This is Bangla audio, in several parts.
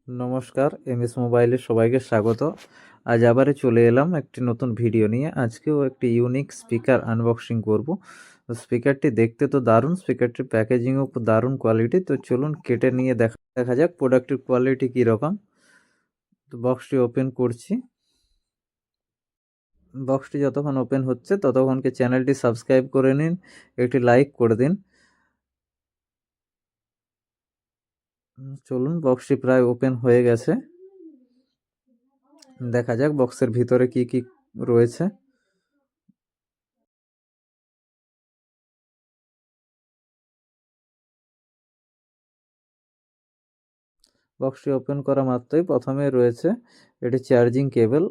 নমস্কার, এমএস মোবাইলে সবাইকে স্বাগত। আজ আবারও চলে এলাম একটি নতুন ভিডিও নিয়ে। আজকেও একটি ইউনিক স্পিকার আনবক্সিং করব। তো স্পিকারটি দেখতে তো দারুণ, স্পিকারটির প্যাকেজিংও খুব দারুণ কোয়ালিটি। তো চলুন কেটে নিয়ে দেখা যাক প্রোডাক্টের কোয়ালিটি কীরকম। তো বক্সটি ওপেন করছি। বক্সটি যতক্ষণ ওপেন হচ্ছে ততক্ষণকে চ্যানেলটি সাবস্ক্রাইব করে নিন, একটি লাইক করে দিন। চলুন, বক্সটি প্রায় ওপেন হয়ে গেছে। দেখা যাক বক্সের ভিতরে কি কি রয়েছে। বক্সটি ওপেন করা মাত্রই প্রথমে রয়েছে এটি চার্জিং কেবল।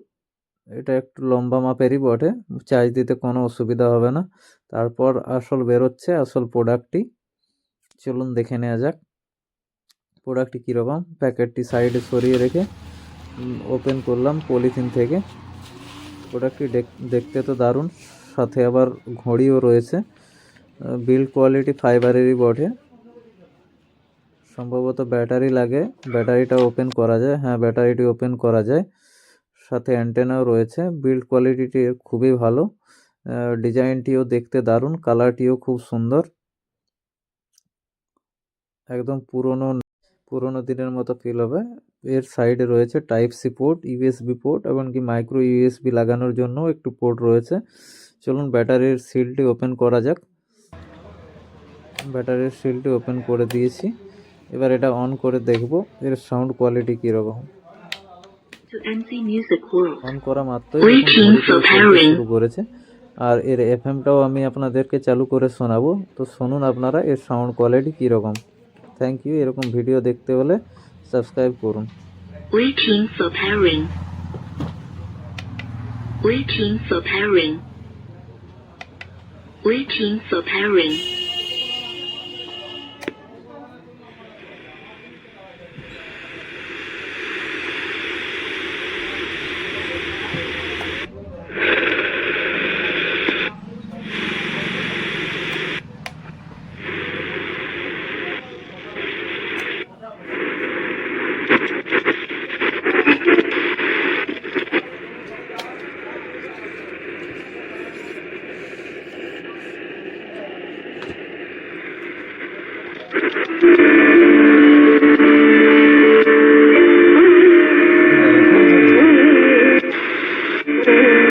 এটা একটু লম্বা মাপেরই বটে, চার্জ দিতে কোনো অসুবিধা হবে না। তারপর আসল বেরোচ্ছে, আসল প্রোডাক্টটি। চলুন দেখে নেওয়া যাক প্রোডাক্টটি কীরকম। প্যাকেটটি সাইডে সরিয়ে রেখে ওপেন করলাম পলিথিন থেকে। প্রোডাক্টটি দেখতে তো দারুণ, সাথে আবার ঘড়িও রয়েছে। বিল্ড কোয়ালিটি ফাইবারেরই বটে। সম্ভবত ব্যাটারি লাগে, ব্যাটারিটা ওপেন করা যায়। হ্যাঁ, ব্যাটারিটি ওপেন করা যায়। সাথে অ্যান্টেনাও রয়েছে। বিল্ড কোয়ালিটিটি খুবই ভালো, ডিজাইনটিও দেখতে দারুণ, কালারটিও খুব সুন্দর, একদম পুরনো দিনের মতো ফিল হবে। এর সাইডে রয়েছে type C port, USB port, এমনকি মাইক্রো ইউএসবি লাগানোর জন্য একটু পোর্ট রয়েছে। চলুন ব্যাটারির সিলটি ওপেন করা যাক। ব্যাটারির সিলটি ওপেন করে দিয়েছি। এবার এটা অন করে দেখব এর সাউন্ড কোয়ালিটি কীরকম। অন করা মাত্রই শুরু করেছে। আর এর এফএমটাও আমি আপনাদেরকে চালু করে শোনাবো। তো শুনুন আপনারা এর সাউন্ড কোয়ালিটি কীরকম। Thank you. এরকম ভিডিও দেখতে হলে সাবস্ক্রাইব করুন। Waiting for pairing. Waiting for pairing. Waiting for pairing.